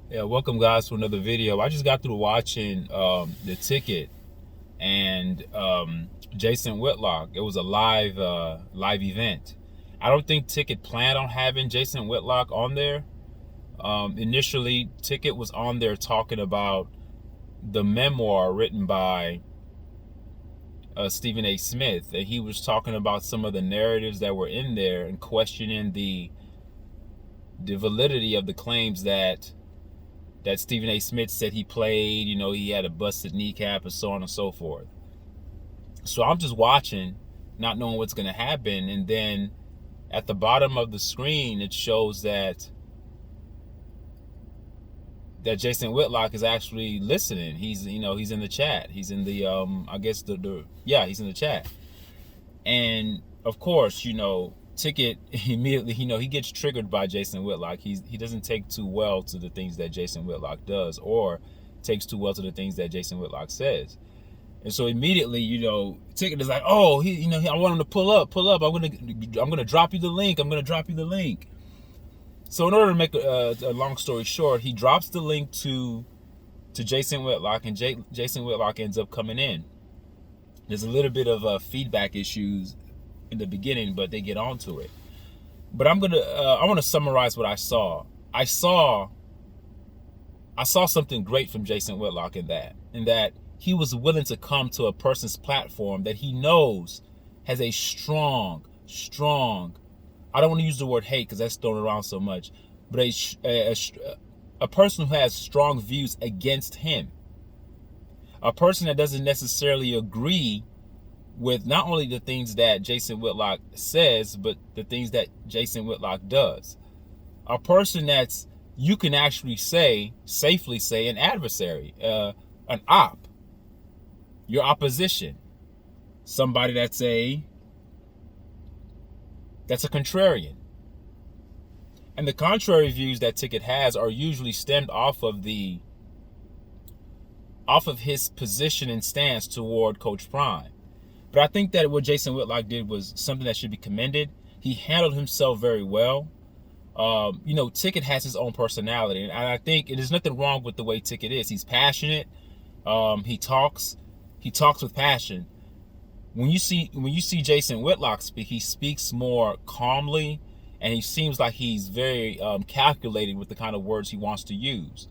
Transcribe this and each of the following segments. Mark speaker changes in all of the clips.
Speaker 1: Yeah, welcome guys to another video. I just got through watching the Ticket and Jason Whitlock. It was a live event. I don't think Ticket planned on having Jason Whitlock on there. Initially, Ticket was on there talking about the memoir written by Stephen A. Smith, and he was talking about some of the narratives that were in there and questioning the validity of the claims that Stephen A. Smith said he played. He had a busted kneecap and so on and so forth. So I'm just watching, not knowing what's going to happen. And then at the bottom of the screen, it shows that Jason Whitlock is actually listening. He's in the chat. He's in the he's in the chat. And of course, Ticket immediately, he gets triggered by Jason Whitlock. He doesn't take too well to the things that Jason Whitlock does, or takes too well to the things that Jason Whitlock says. And so immediately, Ticket is like, oh, I want him to pull up. I'm gonna drop you the link. So in order to make a long story short, he drops the link to Jason Whitlock, and Jason Whitlock ends up coming in. There's a little bit of feedback issues in the beginning, but they get onto it. But I want to summarize what I saw. I saw something great from Jason Whitlock in that he was willing to come to a person's platform that he knows has a strong, I don't want to use the word hate because that's thrown around so much, but a person who has strong views against him. A person that doesn't necessarily agree with not only the things that Jason Whitlock says, but the things that Jason Whitlock does. A person that's, you can actually safely say, an adversary, an op, your opposition, somebody that's a contrarian. And the contrary views that Ticket has are usually stemmed off of his position and stance toward Coach Prime. But I think that what Jason Whitlock did was something that should be commended. He handled himself very well. Ticket has his own personality, and I think there's nothing wrong with the way Ticket is. He's passionate. He talks with passion. When you see Jason Whitlock speak, he speaks more calmly, and he seems like he's very calculated with the kind of words he wants to use.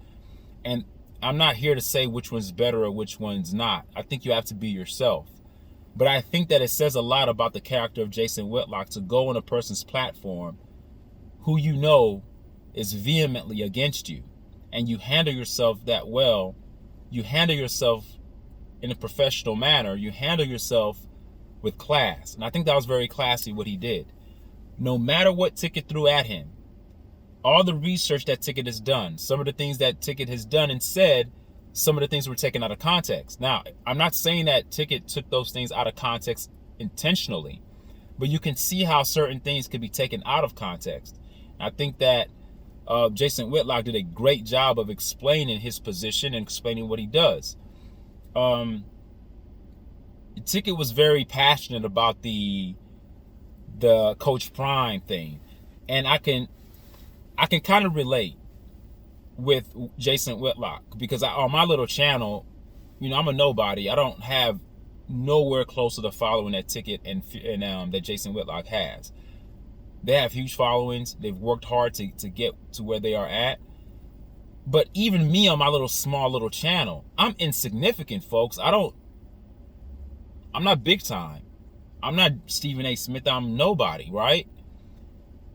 Speaker 1: And I'm not here to say which one's better or which one's not. I think you have to be yourself. But I think that it says a lot about the character of Jason Whitlock to go on a person's platform who you know is vehemently against you, and you handle yourself that well. You handle yourself in a professional manner. You handle yourself with class. And I think that was very classy what he did. No matter what Ticket threw at him, all the research that Ticket has done, some of the things that Ticket has done and said, some of the things were taken out of context. Now, I'm not saying that Ticket took those things out of context intentionally, but you can see how certain things could be taken out of context. I think that Jason Whitlock did a great job of explaining his position and explaining what he does. Ticket was very passionate about the Coach Prime thing, and I can kind of relate with Jason Whitlock because on my little channel, I'm a nobody. I don't have nowhere close to the following that Ticket and that Jason Whitlock has. They have huge followings. They've worked hard to get to where they are at. But even me on my small little channel, I'm insignificant, folks. I'm not big time. I'm not Stephen A. Smith. I'm nobody, right?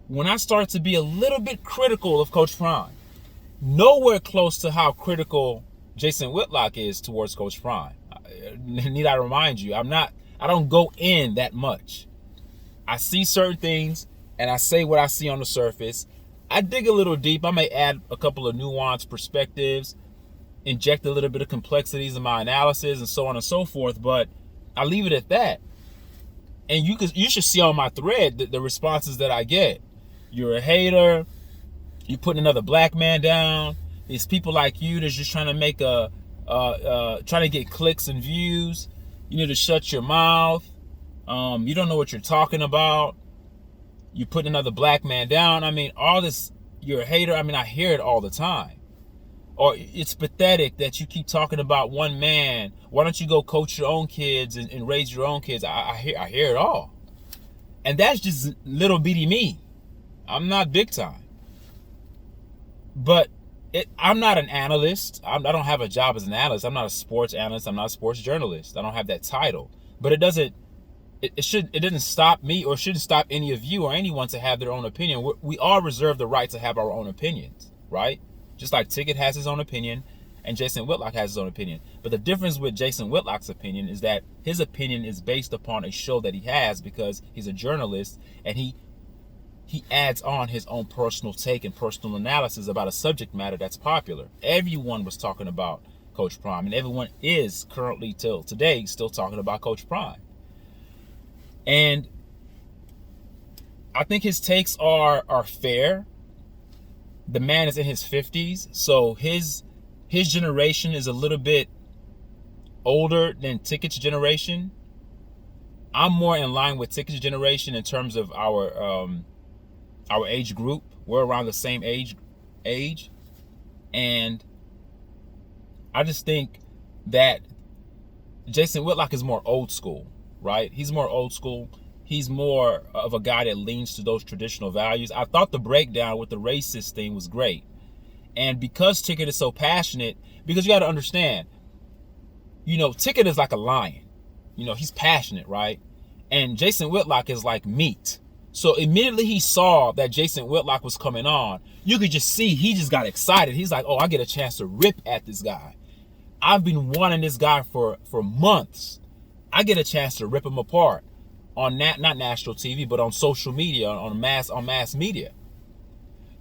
Speaker 1: When I start to be a little bit critical of Coach Prime, nowhere close to how critical Jason Whitlock is towards Coach Prime. Need I remind you, I don't go in that much. I see certain things and I say what I see on the surface. I dig a little deep. I may add a couple of nuanced perspectives, inject a little bit of complexities in my analysis and so on and so forth, but I leave it at that. And you should see on my thread the responses that I get. You're a hater. You put another black man down. It's people like you that's just trying to make trying to get clicks and views. You need to shut your mouth. You don't know what you're talking about. You put another black man down. I mean, all this, you're a hater. I mean, I hear it all the time. Or it's pathetic that you keep talking about one man. Why don't you go coach your own kids and raise your own kids? I hear it all. And that's just little bitty me. I'm not big time. But I'm not an analyst. I don't have a job as an analyst. I'm not a sports analyst. I'm not a sports journalist. I don't have that title. But it doesn't stop me or shouldn't stop any of you or anyone to have their own opinion. We all reserve the right to have our own opinions, right? Just like Ticket has his own opinion and Jason Whitlock has his own opinion. But the difference with Jason Whitlock's opinion is that his opinion is based upon a show that he has because he's a journalist, and he adds on his own personal take and personal analysis about a subject matter that's popular. Everyone was talking about Coach Prime, and everyone is currently till today still talking about Coach Prime. And I think his takes are fair. The man is in his 50s, so his generation is a little bit older than Ticket's generation. I'm more in line with Ticket's generation in terms of our age group. We're around the same age, and I just think that Jason Whitlock is more old school, right? He's more old school. He's more of a guy that leans to those traditional values. I thought the breakdown with the racist thing was great. And because Ticket is so passionate, because you got to understand, Ticket is like a lion. He's passionate, right? And Jason Whitlock is like meat. So immediately he saw that Jason Whitlock was coming on, you could just see he just got excited. He's like, oh, I get a chance to rip at this guy. I've been wanting this guy for months. I get a chance to rip him apart on not national TV, but on social media, on mass media.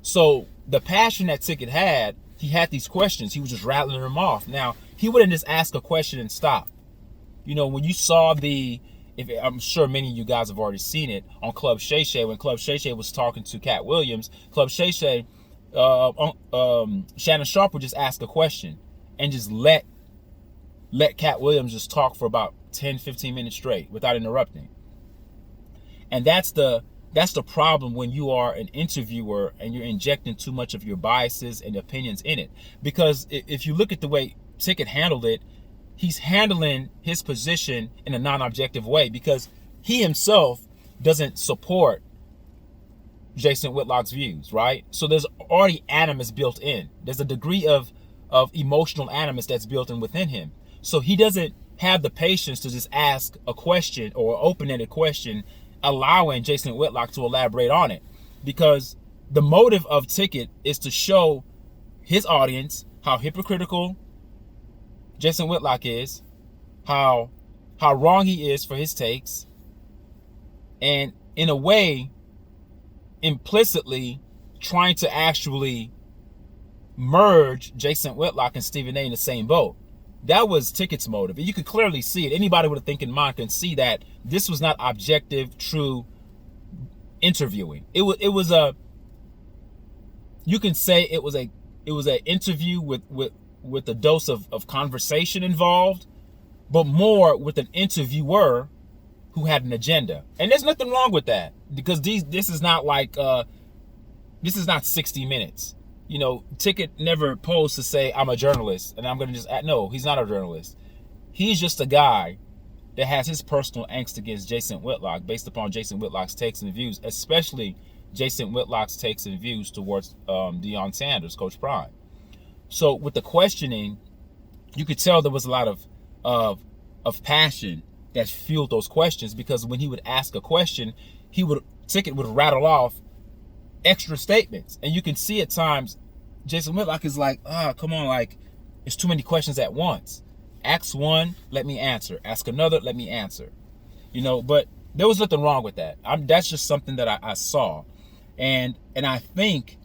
Speaker 1: So the passion that Ticket had, he had these questions. He was just rattling them off. Now, he wouldn't just ask a question and stop. When you saw I'm sure many of you guys have already seen it on Club Shay Shay, when Club Shay Shay was talking to Cat Williams, Club Shay Shay, Shannon Sharp would just ask a question and just let Cat Williams just talk for about 10, 15 minutes straight without interrupting. And that's the problem when you are an interviewer and you're injecting too much of your biases and opinions in it. Because if you look at the way Ticket handled it, he's handling his position in a non-objective way because he himself doesn't support Jason Whitlock's views, right? So there's already animus built in. There's a degree of emotional animus that's built in within him. So he doesn't have the patience to just ask a question or open-ended question, allowing Jason Whitlock to elaborate on it. Because the motive of Ticket is to show his audience how hypocritical Jason Whitlock is, how wrong he is for his takes, and in a way, implicitly trying to actually merge Jason Whitlock and Stephen A in the same boat. That was Ticket's motive. And you could clearly see it. Anybody with a thinking mind can see that this was not objective, true interviewing. It was you can say it was an interview with a dose of conversation involved, but more with an interviewer who had an agenda. And there's nothing wrong with that, because this is not like this is not 60 Minutes. Ticket never posed to say, I'm a journalist and I'm going to just act. No, he's not a journalist. He's just a guy that has his personal angst against Jason Whitlock based upon Jason Whitlock's takes and views, especially Jason Whitlock's takes and views towards Deion Sanders, Coach Prime. So with the questioning, you could tell there was a lot of passion that fueled those questions, because when he would ask a question, Ticket would rattle off extra statements. And you can see at times Jason Whitlock is like, come on, like, it's too many questions at once. Ask one, let me answer. Ask another, let me answer. But there was nothing wrong with that. That's just something that I saw. And I think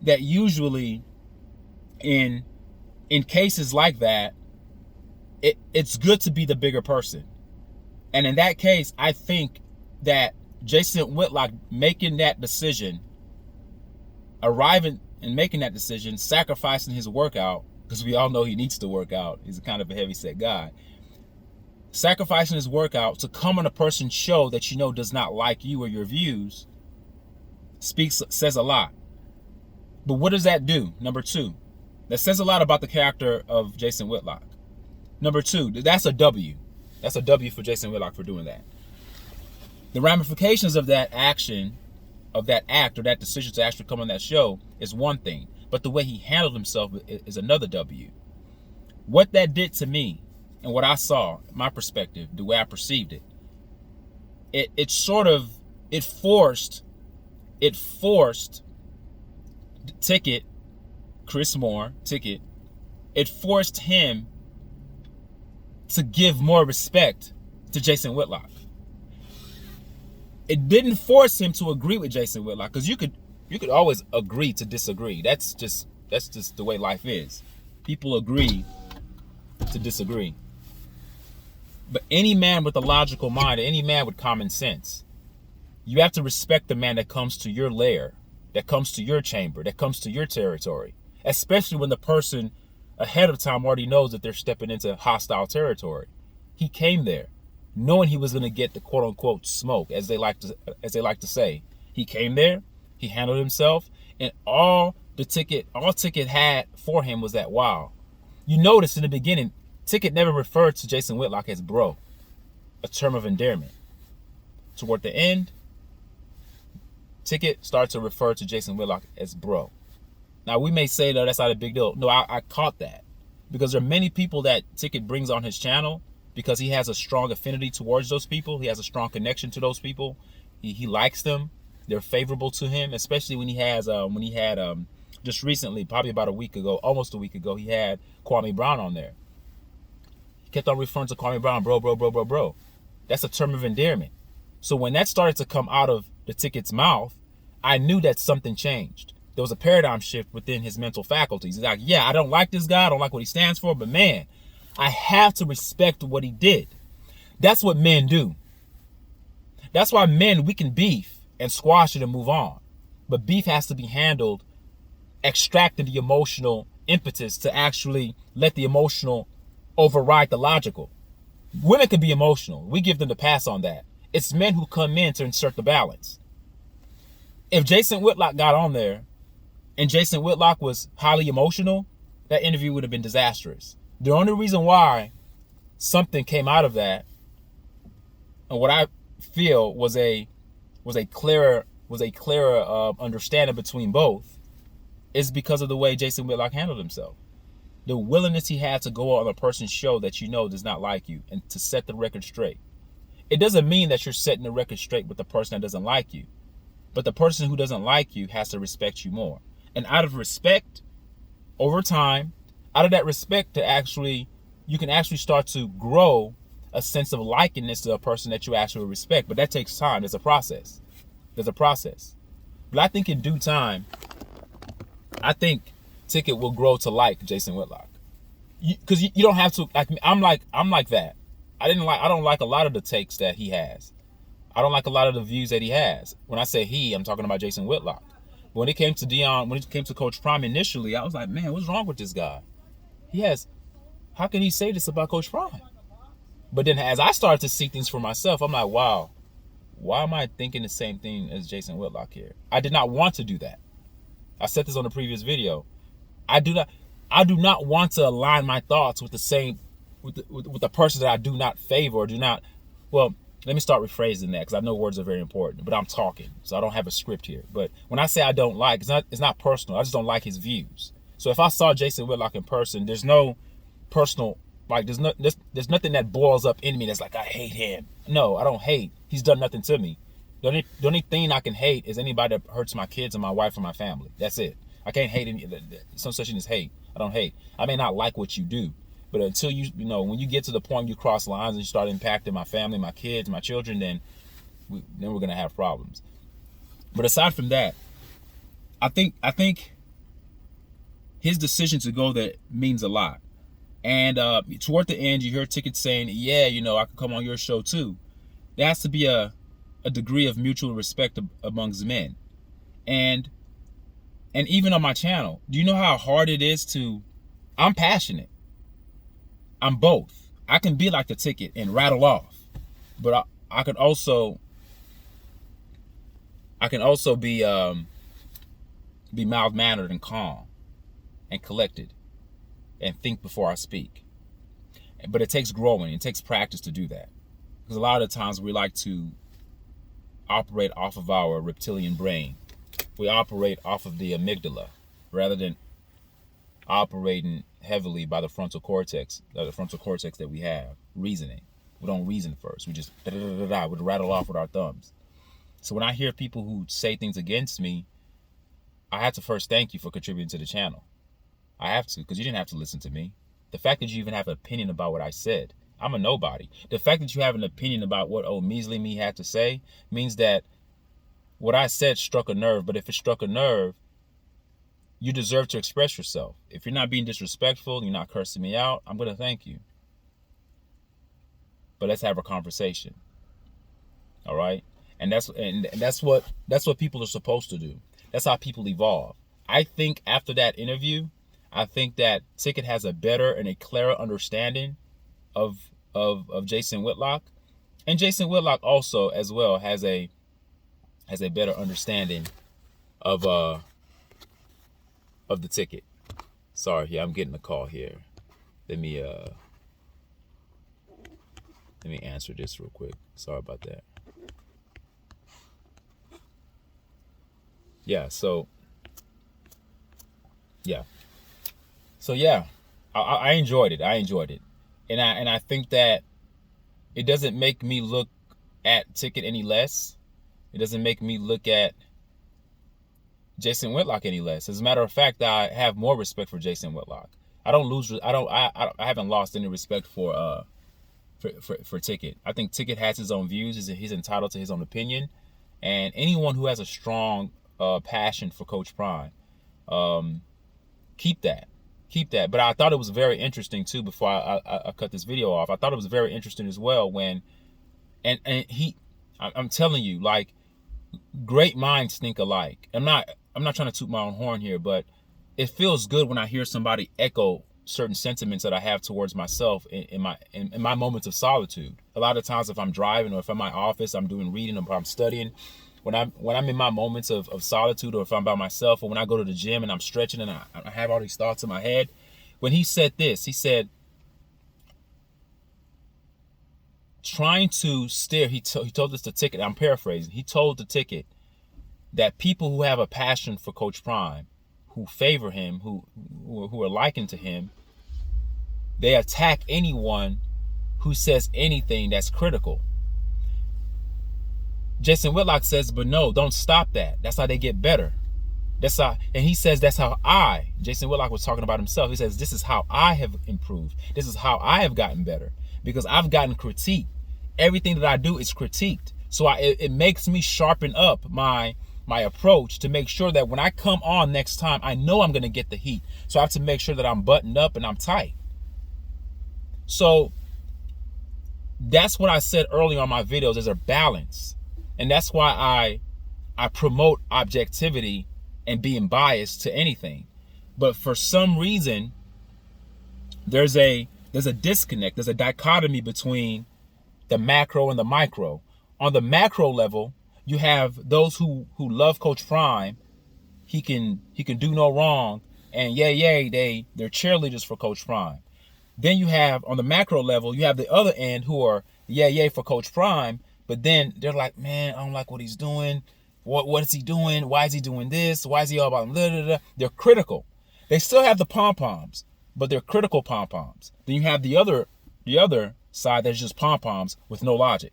Speaker 1: that usually in cases like that, it's good to be the bigger person. And in that case, I think that Jason Whitlock making that decision, arriving and making that decision, sacrificing his workout, because we all know he needs to work out. He's a kind of a heavy-set guy. Sacrificing his workout to come on a person's show that does not like you or your views says a lot. But what does that do? Number two, That says a lot about the character of Jason Whitlock. Number two, that's a W. That's a W for Jason Whitlock for doing that. The ramifications of that action, of that act, or that decision to actually come on that show is one thing, but the way he handled himself is another W. What that did to me, and what I saw, my perspective, the way I perceived it, it forced Ticket, Chris Moore, Ticket, it forced him to give more respect to Jason Whitlock. It didn't force him to agree with Jason Whitlock, because you could always agree to disagree. That's just the way life is. People agree to disagree. But any man with a logical mind, any man with common sense, you have to respect the man that comes to your lair, that comes to your chamber, that comes to your territory, especially when the person ahead of time already knows that they're stepping into hostile territory. He came there knowing he was going to get the quote unquote smoke, as they like to say. He came there, he handled himself, and all Ticket had for him was that wow. You notice in the beginning, Ticket never referred to Jason Whitlock as bro, a term of endearment. Toward the end, Ticket started to refer to Jason Whitlock as bro. Now, we may say, no, that's not a big deal. No, I caught that. Because there are many people that Ticket brings on his channel because he has a strong affinity towards those people. He has a strong connection to those people. He likes them. They're favorable to him, especially when he had just recently, probably about a week ago, almost a week ago, he had Kwame Brown on there. He kept on referring to Kwame Brown, bro. That's a term of endearment. So when that started to come out of the Ticket's mouth, I knew that something changed. There was a paradigm shift within his mental faculties. He's like, yeah, I don't like this guy. I don't like what he stands for. But man, I have to respect what he did. That's what men do. That's why men, we can beef and squash it and move on. But beef has to be handled, extracting the emotional impetus to actually let the emotional override the logical. Women can be emotional. We give them the pass on that. It's men who come in to insert the balance. If Jason Whitlock got on there and Jason Whitlock was highly emotional, that interview would have been disastrous. The only reason why something came out of that, and what I feel was a clearer understanding between both, is because of the way Jason Whitlock handled himself. The willingness he had to go on a person's show that you know does not like you and to set the record straight. It doesn't mean that you're setting the record straight with the person that doesn't like you. But the person who doesn't like you has to respect you more. And out of respect, over time, out of that respect you can actually start to grow a sense of likeness to a person that you actually respect. But that takes time. There's a process. But I think in due time, I think Ticket will grow to like Jason Whitlock. Because you don't have to, like me. I'm like that. I don't like a lot of the takes that he has. I don't like a lot of the views that he has. When I say he, I'm talking about Jason Whitlock. But when it came to Coach Prime initially, I was like, man, what's wrong with this guy? How can he say this about Coach Prime? But then as I started to see things for myself, I'm like, wow, why am I thinking the same thing as Jason Whitlock here? I did not want to do that. I said this on the previous video. I do not want to align my thoughts with the person that I do not favor or do not, well, let me start rephrasing that because I know words are very important, but I'm talking, so I don't have a script here. But when I say I don't like, it's not personal. I just don't like his views. So if I saw Jason Whitlock in person, there's no personal, like there's nothing that boils up in me that's like, I hate him. No, I don't hate. He's done nothing to me. The only thing I can hate is anybody that hurts my kids and my wife or my family. That's it. I can't hate any. Some such thing as hate. I don't hate. I may not like what you do, but until when you get to the point you cross lines and you start impacting my family, my kids, my children, then we're gonna have problems. But aside from that, I think his decision to go there means a lot. And toward the end, you hear Ticket saying, "Yeah, I could come on your show too." There has to be a degree of mutual respect amongst men, and even on my channel. Do you know how hard it is to? I'm passionate. I'm both. I can be like the Ticket and rattle off, but I can also be mild-mannered and calm and collected. and think before I speak. But it takes growing. It takes practice to do that. Because a lot of the times we like to operate off of our reptilian brain. We operate off of the amygdala rather than operating heavily by the frontal cortex that we have, reasoning. We don't reason first. We just would rattle off with our thumbs. So when I hear people who say things against me, I have to first thank you for contributing to the channel. I have to, because you didn't have to listen to me. The fact that you even have an opinion about what I said, I'm a nobody. The fact that you have an opinion about what old measly me had to say means that what I said struck a nerve. But if it struck a nerve, you deserve to express yourself. If you're not being disrespectful, you're not cursing me out, I'm going to thank you. But let's have a conversation. All right? And that's what people are supposed to do. That's how people evolve. I think after that interview, I think that Ticket has a better and a clearer understanding of Jason Whitlock. And Jason Whitlock also as well has a better understanding of the Ticket. Sorry, yeah, I'm getting a call here. Let me answer this real quick. Sorry about that. Yeah, so I enjoyed it. And I think that it doesn't make me look at Ticket any less. It doesn't make me look at Jason Whitlock any less. As a matter of fact, I have more respect for Jason Whitlock. I haven't lost any respect for Ticket. I think Ticket has his own views. He's entitled to his own opinion. And anyone who has a strong passion for Coach Prime, keep that. But I thought it was very interesting too. Before I cut this video off, I thought it was very interesting as well when, I'm telling you, like, great minds think alike. I'm not trying to toot my own horn here, but it feels good when I hear somebody echo certain sentiments that I have towards myself in my moments of solitude. A lot of times, if I'm driving or if I'm in my office, I'm doing reading or I'm studying. When I'm in my moments of solitude, or if I'm by myself, or when I go to the gym and I'm stretching and I have all these thoughts in my head, when he said this, he said, trying to steer, he told this to Ticket, I'm paraphrasing, he told the Ticket that people who have a passion for Coach Prime, who favor him, who are likened to him, they attack anyone who says anything that's critical. Jason Whitlock says, but no, don't stop that. That's how they get better. And he says, that's how Jason Whitlock was talking about himself. He says, this is how I have improved. This is how I have gotten better, because I've gotten critiqued. Everything that I do is critiqued. So it makes me sharpen up my approach to make sure that when I come on next time, I know I'm going to get the heat. So I have to make sure that I'm buttoned up and I'm tight. So that's what I said earlier on my videos. There's a balance. And that's why I promote objectivity and being biased to anything. But for some reason, there's a disconnect. There's a dichotomy between the macro and the micro. On the macro level, you have those who love Coach Prime. He can do no wrong, and they're cheerleaders for Coach Prime. Then you have, on the macro level, you have the other end who are for Coach Prime. But then they're like, man, I don't like what he's doing. What is he doing? Why is he doing this? Why is he all about blah, blah, blah? They're critical. They still have the pom-poms, but they're critical pom-poms. Then you have the other side that's just pom-poms with no logic.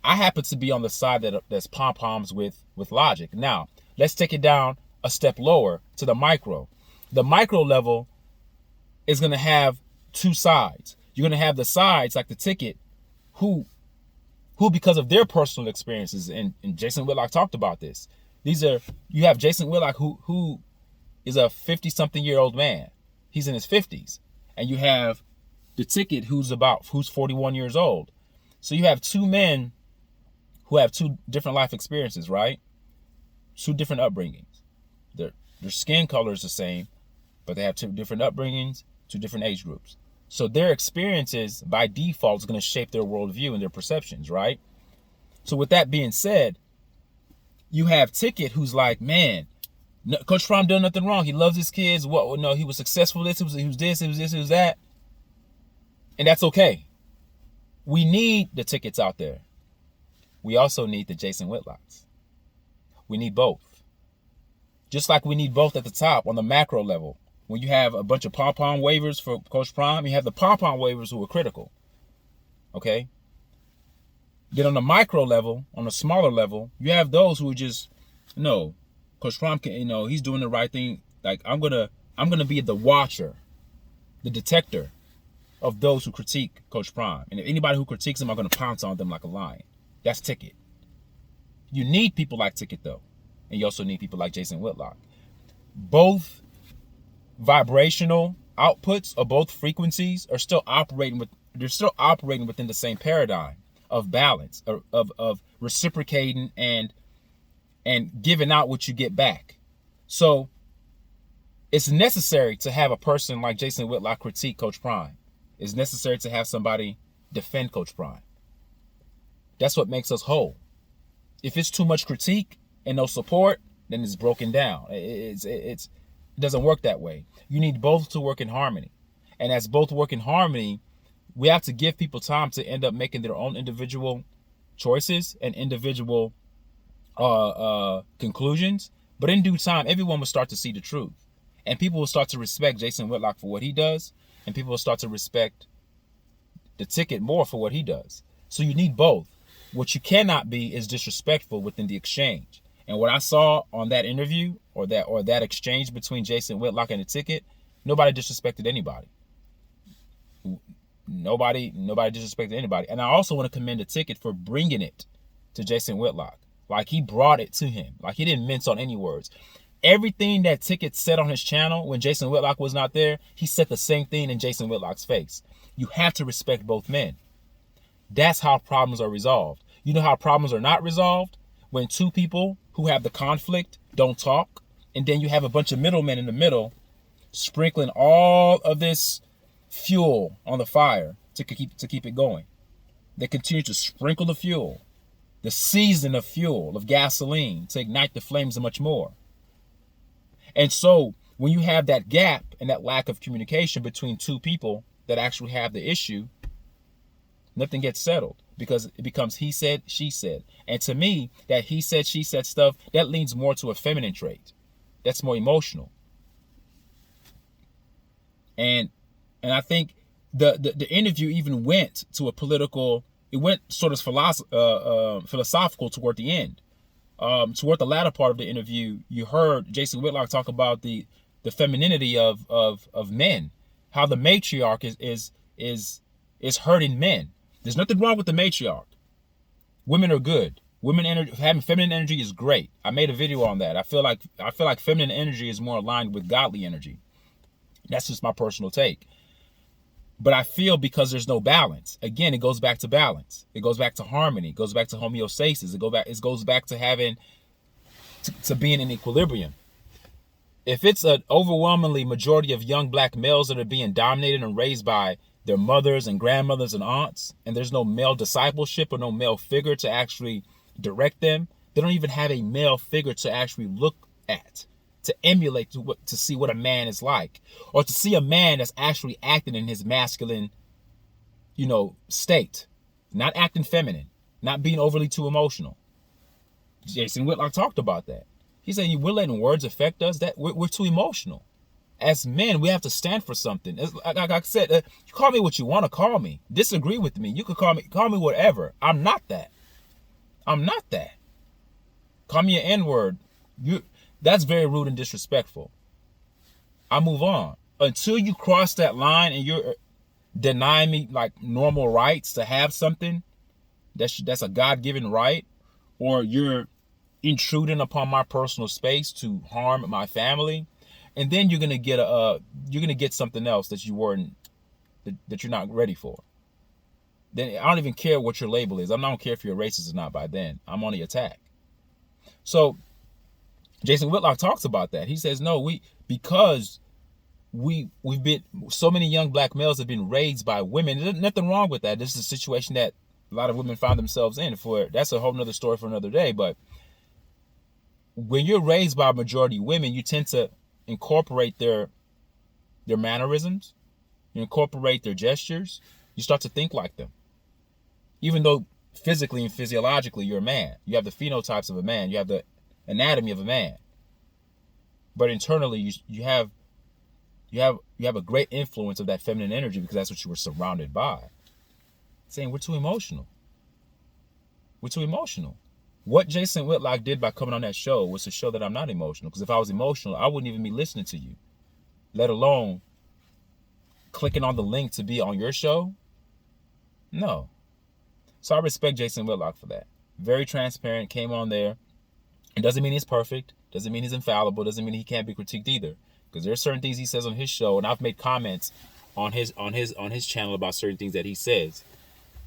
Speaker 1: I happen to be on the side that's pom-poms with logic. Now, let's take it down a step lower to the micro. The micro level is going to have two sides. You're going to have the sides like the Ticket who because of their personal experiences, and Jason Whitlock talked about this. You have Jason Whitlock who is a 50-something-year-old man. He's in his 50s. And you have the Ticket who's 41 years old. So you have two men who have two different life experiences, right? Two different upbringings. Their skin color is the same, but they have two different upbringings, two different age groups. So their experiences, by default, is going to shape their worldview and their perceptions, right? So with that being said, you have Ticket who's like, man, No, Coach Prime done nothing wrong. He loves his kids. What? No, he was successful. He was this. He was this. He was that. And that's okay. We need the tickets out there. We also need the Jason Whitlocks. We need both. Just like we need both at the top on the macro level. When you have a bunch of pom-pom waivers for Coach Prime, you have the pom-pom waivers who are critical. Okay? Then on the micro level, on the smaller level, you have those who are just, no, Coach Prime can, he's doing the right thing. Like, I'm gonna be the watcher, the detector of those who critique Coach Prime. And if anybody who critiques him, I'm gonna pounce on them like a lion. That's Ticket. You need people like Ticket though. And you also need people like Jason Whitlock. Both vibrational outputs of both frequencies are still operating within the same paradigm of balance, of reciprocating and giving out what you get back. So it's necessary to have a person like Jason Whitlock critique Coach Prime. It's necessary to have somebody defend Coach Prime. That's what makes us whole. If it's too much critique and no support, then it's broken down. It doesn't work that way. You need both to work in harmony. And as both work in harmony, we have to give people time to end up making their own individual choices and individual conclusions. But in due time, everyone will start to see the truth. And people will start to respect Jason Whitlock for what he does. And people will start to respect the Ticket more for what he does. So you need both. What you cannot be is disrespectful within the exchange. And what I saw on that interview or that exchange between Jason Whitlock and the Ticket, nobody disrespected anybody. Nobody disrespected anybody. And I also want to commend the Ticket for bringing it to Jason Whitlock. Like, he brought it to him. Like, he didn't mince on any words. Everything that Ticket said on his channel when Jason Whitlock was not there, he said the same thing in Jason Whitlock's face. You have to respect both men. That's how problems are resolved. You know how problems are not resolved? When two people who have the conflict don't talk, and then you have a bunch of middlemen in the middle sprinkling all of this fuel on the fire to keep it going. They continue to sprinkle the fuel, the season of fuel, of gasoline, to ignite the flames and much more. And so when you have that gap and that lack of communication between two people that actually have the issue, nothing gets settled because it becomes he said, she said. And to me, that he said, she said stuff, that leans more to a feminine trait. That's more emotional. And I think the interview even went to a political, it went sort of philosophical toward the end. Toward the latter part of the interview, you heard Jason Whitlock talk about the femininity of men, how the matriarch is hurting men. There's nothing wrong with the matriarch. Women are good. Having feminine energy is great. I made a video on that. I feel like feminine energy is more aligned with godly energy. That's just my personal take. But I feel because there's no balance. Again, it goes back to balance. It goes back to harmony. It goes back to homeostasis. It goes back to having to being in equilibrium. If it's an overwhelmingly majority of young black males that are being dominated and raised by their mothers and grandmothers and aunts, and there's no male discipleship or no male figure to actually direct them, they don't even have a male figure to actually look at, to emulate, to see what a man is like, or to see a man that's actually acting in his masculine, state, not acting feminine, not being overly too emotional. Jason Whitlock talked about that. He said, we're letting words affect us, that we're too emotional. As men, we have to stand for something. Like I said, you call me what you want to call me. Disagree with me. You could call me whatever. I'm not that. Call me an N-word. That's very rude and disrespectful. I move on. Until you cross that line and you're denying me like normal rights to have something that's a God-given right, or you're intruding upon my personal space to harm my family, and then you're gonna get something else that that you're not ready for. Then I don't even care what your label is. I don't care if you're racist or not. By then, I'm on the attack. So Jason Whitlock talks about that. He says, no, because we've been, so many young black males have been raised by women. There's nothing wrong with that. This is a situation that a lot of women find themselves in. That's a whole nother story for another day. But when you're raised by a majority of women, you tend to incorporate their mannerisms, you incorporate their gestures, you start to think like them. Even though physically and physiologically you're a man, you have the phenotypes of a man, you have the anatomy of a man, but internally you have a great influence of that feminine energy because that's what you were surrounded by. Saying we're too emotional. We're too emotional. What Jason Whitlock did by coming on that show was to show that I'm not emotional. Because if I was emotional, I wouldn't even be listening to you, let alone clicking on the link to be on your show. No. So I respect Jason Whitlock for that. Very transparent, came on there. It doesn't mean he's perfect. Doesn't mean he's infallible. Doesn't mean he can't be critiqued either. Because there's certain things he says on his show, and I've made comments on his channel about certain things that he says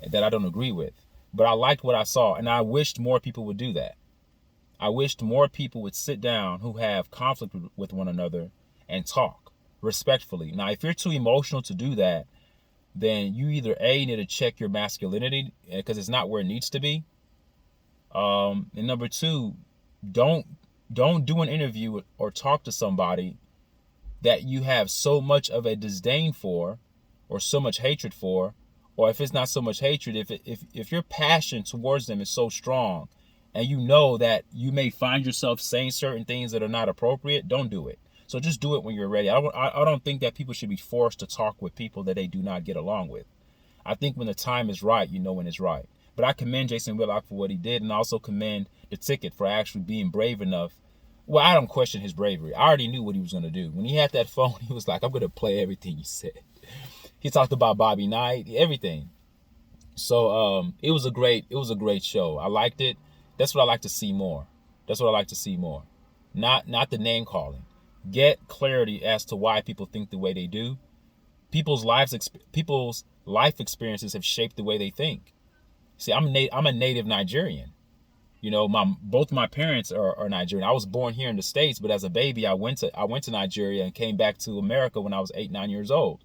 Speaker 1: that I don't agree with. But I liked what I saw, and I wished more people would do that. I wished more people would sit down who have conflict with one another and talk respectfully. Now, if you're too emotional to do that, then you either A, need to check your masculinity because it's not where it needs to be. And number two, don't do an interview or talk to somebody that you have so much of a disdain for or so much hatred for. Or if it's not so much hatred, if your passion towards them is so strong and you know that you may find yourself saying certain things that are not appropriate, don't do it. So just do it when you're ready. I don't think that people should be forced to talk with people that they do not get along with. I think when the time is right, you know when it's right. But I commend Jason Whitlock for what he did, and I also commend the Ticket for actually being brave enough. Well, I don't question his bravery. I already knew what he was going to do. When he had that phone, he was like, I'm going to play everything you said. He talked about Bobby Knight, everything. So it was a great show. I liked it. That's what I like to see more. Not the name calling. Get clarity as to why people think the way they do. People's life experiences have shaped the way they think. See, I'm a native Nigerian. You know, both my parents are Nigerian. I was born here in the States, but as a baby, I went to Nigeria and came back to America when I was 8, 9 years old.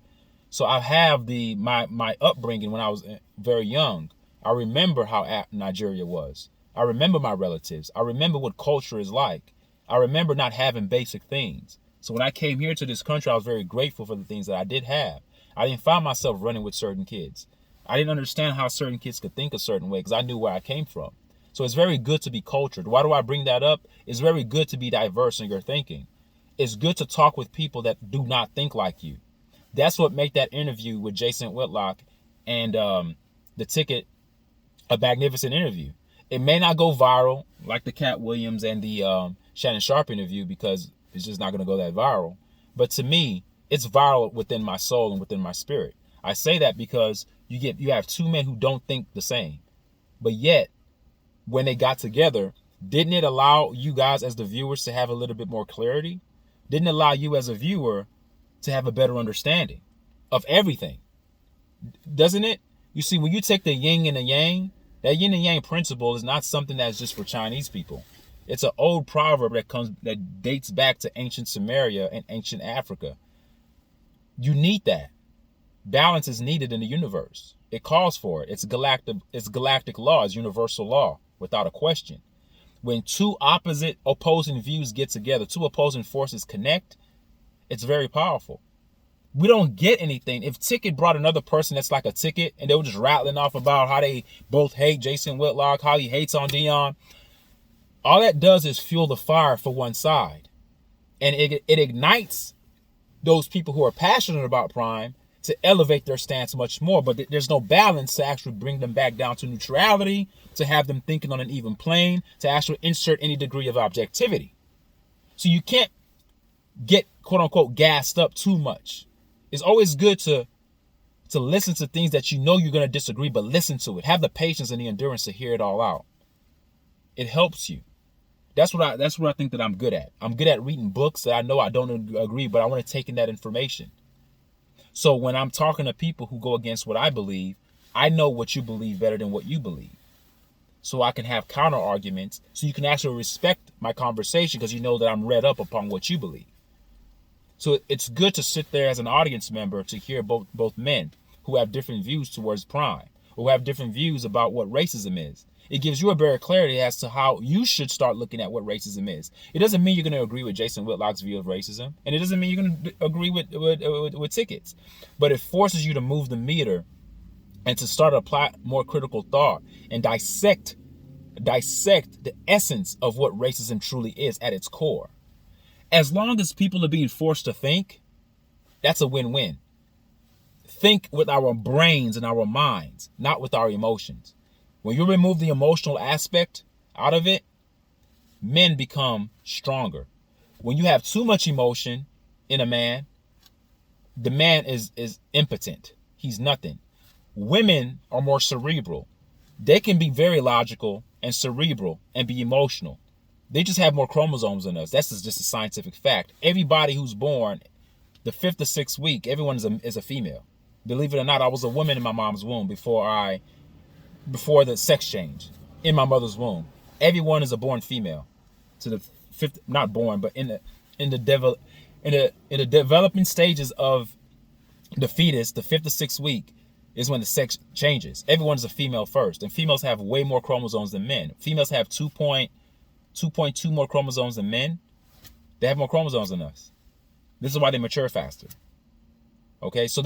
Speaker 1: So I have my upbringing when I was very young. I remember how Nigeria was. I remember my relatives. I remember what culture is like. I remember not having basic things. So when I came here to this country, I was very grateful for the things that I did have. I didn't find myself running with certain kids. I didn't understand how certain kids could think a certain way because I knew where I came from. So it's very good to be cultured. Why do I bring that up? It's very good to be diverse in your thinking. It's good to talk with people that do not think like you. That's what made that interview with Jason Whitlock and the Ticket a magnificent interview. It may not go viral like the Cat Williams and the Shannon Sharp interview because it's just not going to go that viral. But to me, it's viral within my soul and within my spirit. I say that because you have two men who don't think the same. But yet, when they got together, didn't it allow you guys as the viewers to have a little bit more clarity? Didn't it allow you as a viewer to have a better understanding of everything? Doesn't it? You see, when you take the yin and the yang, that yin and yang principle is not something that's just for Chinese people. It's an old proverb that dates back to ancient Sumeria and ancient Africa. You need that. Balance is needed in the universe. It calls for it. It's galactic law, it's universal law, without a question. When two opposing views get together, two opposing forces connect, it's very powerful. We don't get anything. If Ticket brought another person that's like a Ticket and they were just rattling off about how they both hate Jason Whitlock, how he hates on Dion, all that does is fuel the fire for one side. And it ignites those people who are passionate about Prime to elevate their stance much more. But there's no balance to actually bring them back down to neutrality, to have them thinking on an even plane, to actually insert any degree of objectivity. So you can't get, quote unquote, gassed up too much. It's always good to listen to things that you know you're going to disagree, but listen to it. Have the patience and the endurance to hear it all out. It helps you. That's what I think that I'm good at. I'm good at reading books that I know I don't agree, but I want to take in that information. So when I'm talking to people who go against what I believe, I know what you believe better than what you believe. So I can have counter arguments, so you can actually respect my conversation because you know that I'm read up upon what you believe. So it's good to sit there as an audience member to hear both men who have different views towards Prime, or who have different views about what racism is. It gives you a better clarity as to how you should start looking at what racism is. It doesn't mean you're going to agree with Jason Whitlock's view of racism, and it doesn't mean you're going to agree with Tickets, but it forces you to move the meter and to start to apply more critical thought and dissect the essence of what racism truly is at its core. As long as people are being forced to think, that's a win-win. Think with our brains and our minds, not with our emotions. When you remove the emotional aspect out of it, men become stronger. When you have too much emotion in a man, the man is impotent. He's nothing. Women are more cerebral. They can be very logical and cerebral and be emotional. They just have more chromosomes than us. That's just a scientific fact. Everybody who's born the 5th or 6th week, everyone is a female. Believe it or not, I was a woman in my mom's womb before the sex change in my mother's womb. Everyone is a born female to the 5th, not born, but in the developing stages of the fetus, the 5th or 6th week is when the sex changes. Everyone is a female first, and females have way more chromosomes than men. Females have 2.2 more chromosomes than men. They have more chromosomes than us. This is why they mature faster. Okay, so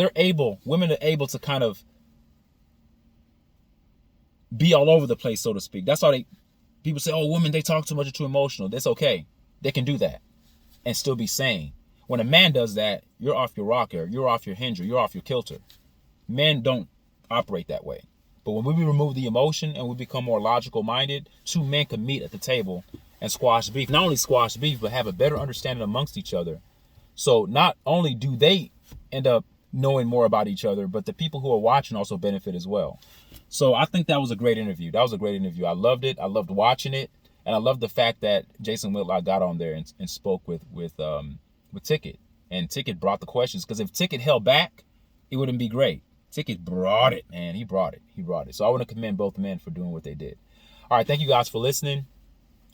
Speaker 1: women are able to kind of be all over the place, so to speak. That's why people say, oh, women, they talk too much or too emotional. That's okay. They can do that and still be sane. When a man does that, you're off your rocker, you're off your hinger, you're off your kilter. Men don't operate that way. But when we remove the emotion and we become more logical minded, two men can meet at the table and squash beef. Not only squash beef, but have a better understanding amongst each other. So not only do they end up knowing more about each other, but the people who are watching also benefit as well. So I think that was a great interview. I loved it. I loved watching it. And I love the fact that Jason Whitlock got on there and spoke with Ticket. And Ticket brought the questions. Because if Ticket held back, it wouldn't be great. Ticket brought it, man. He brought it. So I want to commend both men for doing what they did. All right, thank you guys for listening.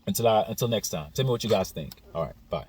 Speaker 1: Until next time. Tell me what you guys think. All right, bye.